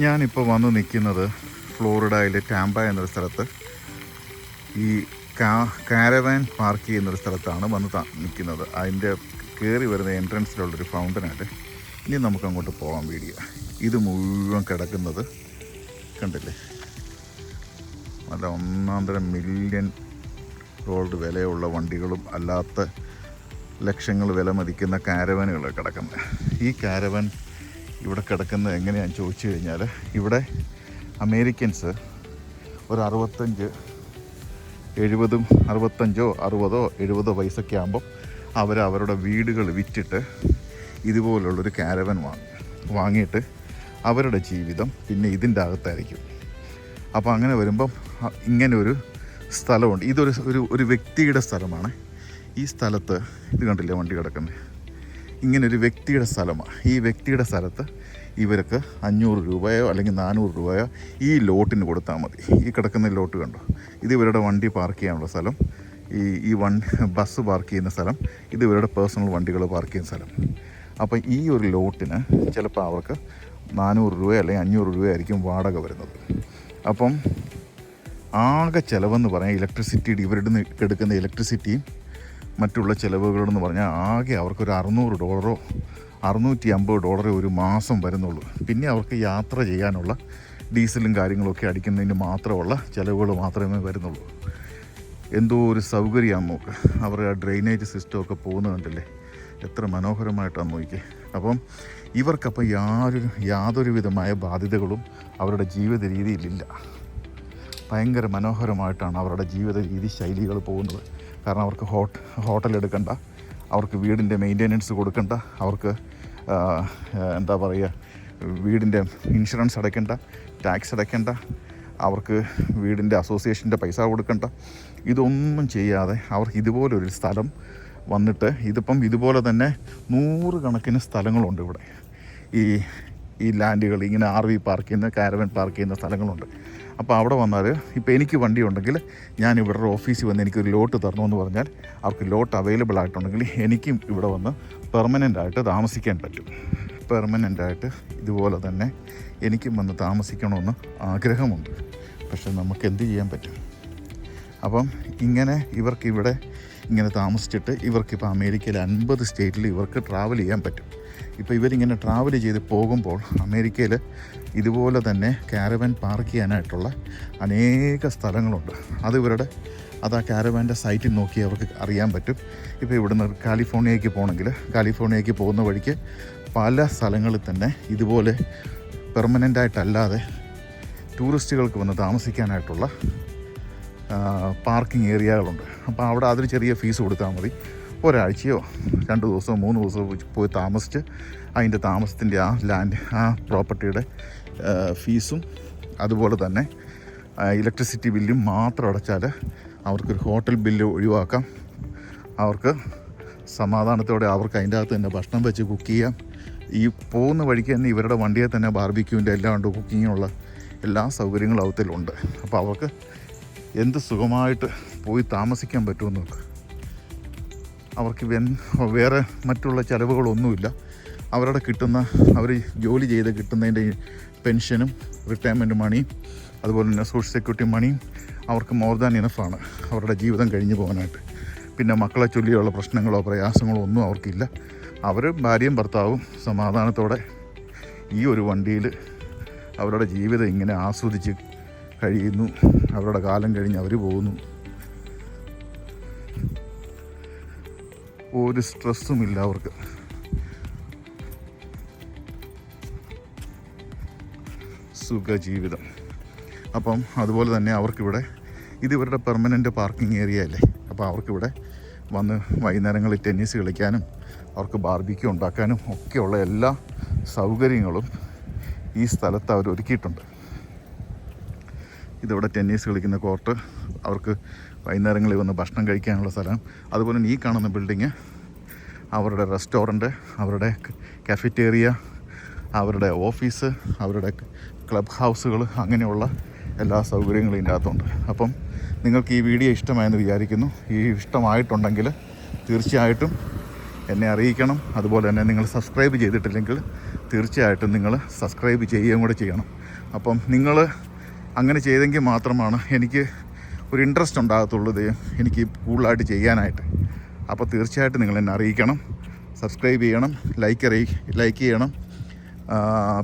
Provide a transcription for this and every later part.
ഞാനിപ്പോൾ വന്ന് നിൽക്കുന്നത് ഫ്ലോറിഡയിലെ ടാമ്പ എന്നൊരു സ്ഥലത്ത് ഈ കാരവാൻ പാർക്ക് ചെയ്യുന്നൊരു സ്ഥലത്താണ് വന്ന് നിൽക്കുന്നത്. അതിൻ്റെ കയറി വരുന്ന എൻട്രൻസിലുള്ളൊരു ഫൗണ്ടനായിട്ട്. ഇനി നമുക്ക് അങ്ങോട്ട് പോകാൻ വീഡിയോ. ഇത് മുഴുവൻ കിടക്കുന്നത് കണ്ടില്ലേ, നല്ല $1.5 മില്യൺ വിലയുള്ള വണ്ടികളും അല്ലാത്ത ലക്ഷങ്ങൾ വില മതിക്കുന്ന കാരവാനുകൾ കിടക്കുന്നത്. ഈ കാരവാൻ ഇവിടെ കിടക്കുന്നത് എങ്ങനെയാണെന്ന് ചോദിച്ചു കഴിഞ്ഞാൽ, ഇവിടെ അമേരിക്കൻസ് ഒരു 65, 70, 65, 60, 70 പൈസയൊക്കെ ആകുമ്പോൾ അവരുടെ വീടുകൾ വിറ്റിട്ട് ഇതുപോലുള്ളൊരു കാരവൻ വാങ്ങിയിട്ട് അവരുടെ ജീവിതം പിന്നെ ഇതിൻ്റെ അകത്തായിരിക്കും. അപ്പോൾ അങ്ങനെ വരുമ്പം ഇങ്ങനെ ഒരു സ്ഥലമുണ്ട്. ഇതൊരു വ്യക്തിയുടെ സ്ഥലമാണ്. ഈ സ്ഥലത്ത് ഇത് കണ്ടില്ലേ വണ്ടി കിടക്കുന്നത്, ഇങ്ങനൊരു വ്യക്തിയുടെ സ്ഥലമാണ്. ഈ വ്യക്തിയുടെ സ്ഥലത്ത് ഇവർക്ക് 500 രൂപയോ അല്ലെങ്കിൽ 400 രൂപയോ ഈ ലോട്ടിന് കൊടുത്താൽ മതി. ഈ കിടക്കുന്ന ലോട്ട് കണ്ടോ, ഇത് ഇവരുടെ വണ്ടി പാർക്ക് ചെയ്യാനുള്ള സ്ഥലം. ഈ ബസ് പാർക്ക് ചെയ്യുന്ന സ്ഥലം, ഇത് ഇവരുടെ പേഴ്സണൽ വണ്ടികൾ പാർക്ക് ചെയ്യുന്ന സ്ഥലം. അപ്പം ഈ ഒരു ലോട്ടിന് ചിലപ്പോൾ അവർക്ക് 400 രൂപ അല്ലെങ്കിൽ 500 രൂപയായിരിക്കും വാടക വരുന്നത്. അപ്പം ആകെ ചിലവെന്ന് പറഞ്ഞാൽ ഇലക്ട്രിസിറ്റിയുടെ ഇവരുടെ എടുക്കുന്ന ഇലക്ട്രിസിറ്റിയും മറ്റുള്ള ചിലവുകളെന്ന് പറഞ്ഞാൽ ആകെ അവർക്കൊരു $600, $650 ഒരു മാസം വരുന്നുള്ളൂ. പിന്നെ അവർക്ക് യാത്ര ചെയ്യാനുള്ള ഡീസലും കാര്യങ്ങളൊക്കെ അടിക്കുന്നതിന് മാത്രമുള്ള ചിലവുകൾ മാത്രമേ വരുന്നുള്ളൂ. എന്തോ ഒരു സൗകര്യമാണ് നോക്ക്. അവരുടെ ഡ്രെയിനേജ് സിസ്റ്റമൊക്കെ പോകുന്നത് കണ്ടില്ലേ, എത്ര മനോഹരമായിട്ടാണ് നോക്കി. അപ്പം ഇവർക്കപ്പം യാതൊരു വിധമായ ബാധ്യതകളും അവരുടെ ജീവിത രീതിയിലില്ല. ഭയങ്കര മനോഹരമായിട്ടാണ് അവരുടെ ജീവിത രീതി ശൈലികൾ പോകുന്നത്. കാരണം അവർക്ക് ഹോട്ടൽ എടുക്കണ്ട, അവർക്ക് വീടിൻ്റെ മെയിൻ്റെനൻസ് കൊടുക്കണ്ട, അവർക്ക് എന്താ പറയുക, വീടിൻ്റെ ഇൻഷുറൻസ് അടയ്ക്കണ്ട, ടാക്സ് അടയ്ക്കണ്ട, അവർക്ക് വീടിൻ്റെ അസോസിയേഷൻ്റെ പൈസ കൊടുക്കണ്ട. ഇതൊന്നും ചെയ്യാതെ അവർക്ക് ഇതുപോലൊരു സ്ഥലം വന്നിട്ട്, ഇതിപ്പം ഇതുപോലെ തന്നെ 100 കണക്കിന് സ്ഥലങ്ങളുണ്ട് ഇവിടെ. ഈ ലാൻഡുകൾ ഇങ്ങനെ RV പാർക്ക് ചെയ്യുന്ന, കാരവൻ പാർക്ക് ചെയ്യുന്ന സ്ഥലങ്ങളുണ്ട്. അപ്പോൾ അവിടെ വന്നാൽ, ഇപ്പോൾ എനിക്ക് വണ്ടി ഉണ്ടെങ്കിൽ ഞാൻ ഇവരുടെ ഓഫീസിൽ വന്ന് എനിക്കൊരു ലോട്ട് തരണമെന്ന് പറഞ്ഞാൽ അവർക്ക് ലോട്ട് അവൈലബിൾ ആയിട്ടുണ്ടെങ്കിൽ എനിക്കും ഇവിടെ വന്ന് പെർമനൻ്റായിട്ട് താമസിക്കാൻ പറ്റും. പെർമനൻ്റായിട്ട് ഇതുപോലെ തന്നെ എനിക്കും വന്ന് താമസിക്കണമെന്ന് ആഗ്രഹമുണ്ട്. പക്ഷെ നമുക്ക് എന്ത് ചെയ്യാൻ പറ്റും? അപ്പം ഇവർക്കിവിടെ ഇങ്ങനെ താമസിച്ചിട്ട് ഇവർക്കിപ്പോൾ അമേരിക്കയിൽ 50 സ്റ്റേറ്റിൽ ഇവർക്ക് ട്രാവൽ ചെയ്യാൻ പറ്റും. ഇപ്പോൾ ഇവരിങ്ങനെ ട്രാവൽ ചെയ്ത് പോകുമ്പോൾ അമേരിക്കയിൽ ഇതുപോലെ തന്നെ കാരവാൻ പാർക്ക് ചെയ്യാനായിട്ടുള്ള അനേക സ്ഥലങ്ങളുണ്ട്. അത് ആ കാരവാൻ്റെ സൈറ്റിൽ നോക്കി അവർക്ക് അറിയാൻ പറ്റും. ഇപ്പോൾ ഇവിടുന്ന് കാലിഫോർണിയയ്ക്ക് പോകണമെങ്കിൽ കാലിഫോർണിയയ്ക്ക് പോകുന്ന വഴിക്ക് പല സ്ഥലങ്ങളിൽ തന്നെ ഇതുപോലെ പെർമനൻ്റായിട്ടല്ലാതെ ടൂറിസ്റ്റുകൾക്ക് വന്ന് താമസിക്കാനായിട്ടുള്ള പാർക്കിംഗ് ഏരിയകളുണ്ട്. അപ്പോൾ അവിടെ അതിന് ചെറിയ ഫീസ് കൊടുത്താൽ മതി. ഒരാഴ്ചയോ 2 ദിവസമോ 3 ദിവസമോ പോയി താമസിച്ച് അതിൻ്റെ താമസത്തിൻ്റെ ആ പ്രോപ്പർട്ടിയുടെ ഫീസും അതുപോലെ തന്നെ ഇലക്ട്രിസിറ്റി ബില്ലും മാത്രം അടച്ചാൽ അവർക്കൊരു ഹോട്ടൽ ബില്ല് ഒഴിവാക്കാം. അവർക്ക് സമാധാനത്തോടെ അവർക്ക് അതിൻ്റെ അകത്ത് തന്നെ ഭക്ഷണം വെച്ച് കുക്ക് ചെയ്യാം. ഈ പോകുന്ന വഴിക്ക് തന്നെ ഇവരുടെ വണ്ടിയെ തന്നെ ബാർബിക്യൂവിൻ്റെ എല്ലാം ഉണ്ട്, കുക്കിങ്ങിനുള്ള എല്ലാ സൗകര്യങ്ങളും അവത്തിലുണ്ട്. അപ്പോൾ അവർക്ക് എന്ത് സുഖമായിട്ട് പോയി താമസിക്കാൻ പറ്റുമെന്ന് നോക്ക്. അവർക്ക് വേറെ മറ്റുള്ള ചിലവുകളൊന്നുമില്ല. അവരുടെ അവർ ജോലി ചെയ്ത് കിട്ടുന്നതിൻ്റെ പെൻഷനും റിട്ടയർമെൻറ്റ് മണിയും അതുപോലെ തന്നെ സോഷ്യൽ സെക്യൂരിറ്റി മണിയും അവർക്ക് മോർ ദാൻ ഇനഫാണ് അവരുടെ ജീവിതം കഴിഞ്ഞു പോകാനായിട്ട്. പിന്നെ മക്കളെ ചൊല്ലിയുള്ള പ്രശ്നങ്ങളോ പ്രയാസങ്ങളോ ഒന്നും അവർക്കില്ല. അവർ ഭാര്യയും ഭർത്താവും സമാധാനത്തോടെ ഈ ഒരു വണ്ടിയിൽ അവരുടെ ജീവിതം ഇങ്ങനെ ആസ്വദിച്ച് കഴിയുന്നു. അവരുടെ കാലം കഴിഞ്ഞ് അവർ പോകുന്നു. ഒരു സ്ട്രെസ്സുമില്ല അവർക്ക്. സുഖജീവിതം. അപ്പം അതുപോലെ തന്നെ അവർക്കിവിടെ ഇതിവരുടെ പെർമനൻ്റ് പാർക്കിംഗ് ഏരിയ അല്ലേ. അപ്പോൾ അവർക്കിവിടെ വന്ന് വൈകുന്നേരങ്ങളിൽ ടെന്നീസ് കളിക്കാനും അവർക്ക് ബാർബിക്യൂ ഉണ്ടാക്കാനും ഒക്കെയുള്ള എല്ലാ സൗകര്യങ്ങളും ഈ സ്ഥലത്ത് അവർ ഒരുക്കിയിട്ടുണ്ട്. ഇതിവിടെ ടെന്നീസ് കളിക്കുന്ന കോർട്ട്, അവർക്ക് വൈകുന്നേരങ്ങളിൽ വന്ന് ഭക്ഷണം കഴിക്കാനുള്ള സ്ഥലം, അതുപോലെ ഈ കാണുന്ന ബിൽഡിങ് അവരുടെ റെസ്റ്റോറൻറ്റ്, അവരുടെ കഫറ്റേറിയ, അവരുടെ ഓഫീസ്, അവരുടെ ക്ലബ് ഹൗസുകൾ, അങ്ങനെയുള്ള എല്ലാ സൗകര്യങ്ങളും ഇതിൻ്റെ അകത്തുണ്ട്. അപ്പം നിങ്ങൾക്ക് ഈ വീഡിയോ ഇഷ്ടമായെന്ന് വിചാരിക്കുന്നു. ഈ ഇഷ്ടമായിട്ടുണ്ടെങ്കിൽ തീർച്ചയായിട്ടും എന്നെ അറിയിക്കണം. അതുപോലെ തന്നെ നിങ്ങൾ സബ്സ്ക്രൈബ് ചെയ്തിട്ടില്ലെങ്കിൽ തീർച്ചയായിട്ടും നിങ്ങൾ സബ്സ്ക്രൈബ് ചെയ്യുകയും കൂടെ ചെയ്യണം. അപ്പം നിങ്ങൾ അങ്ങനെ ചെയ്തെങ്കിൽ മാത്രമാണ് എനിക്ക് ഒരു ഇൻട്രസ്റ്റ് ഉണ്ടാകത്തുള്ളൂ എനിക്ക് കൂടുതലായിട്ട് ചെയ്യാനായിട്ട്. അപ്പോൾ തീർച്ചയായിട്ടും നിങ്ങൾ എന്നെ അറിയിക്കണം, സബ്സ്ക്രൈബ് ചെയ്യണം, ലൈക്ക് ചെയ്യണം,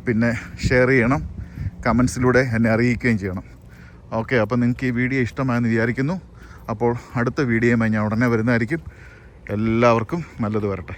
പിന്നെ ഷെയർ ചെയ്യണം, കമൻസിലൂടെ എന്നെ അറിയിക്കുകയും ചെയ്യണം. ഓക്കെ, അപ്പോൾ നിങ്ങൾക്ക് ഈ വീഡിയോ ഇഷ്ടമായെന്ന് വിചാരിക്കുന്നു. അപ്പോൾ അടുത്ത വീഡിയോയുമായി ഞാൻ ഉടനെ വരുന്നതായിരിക്കും. എല്ലാവർക്കും നല്ലത് വരട്ടെ.